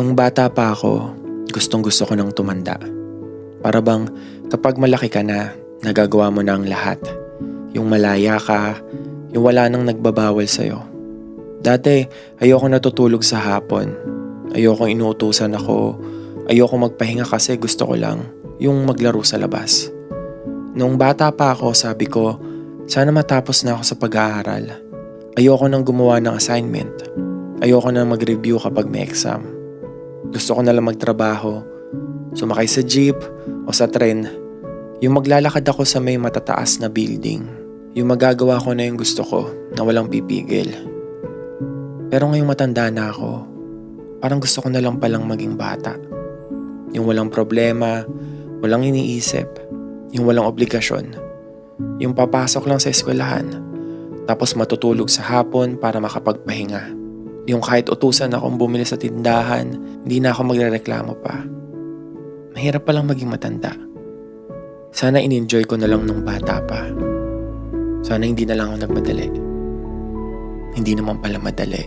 Nung bata pa ako, gustong-gusto ko ng tumanda. Para bang kapag malaki ka na, nagagawa mo na ang lahat. Yung malaya ka, yung wala nang nagbabawal sa'yo. Dati, ayoko natutulog sa hapon. Ayoko inuutusan ako. Ayoko magpahinga kasi gusto ko lang yung maglaro sa labas. Nung bata pa ako, sabi ko, sana matapos na ako sa pag-aaral. Ayoko nang gumawa ng assignment. Ayoko nang mag-review kapag may exam. Gusto ko na lang magtrabaho, sumakay sa jeep o sa tren, yung maglalakad ako sa may matataas na building, yung magagawa ko na yung gusto ko na walang pipigil. Pero ngayong matanda na ako, parang gusto ko na lang palang maging bata. Yung walang problema, walang iniisip, yung walang obligasyon, yung papasok lang sa eskwelahan, tapos matutulog sa hapon para makapagpahinga. Yung kahit utusan akong bumili sa tindahan, hindi na ako magrereklamo pa. Mahirap palang maging matanda. Sana in-enjoy ko na lang nung bata pa. Sana hindi na lang ako nagmadali. Hindi naman pala madali.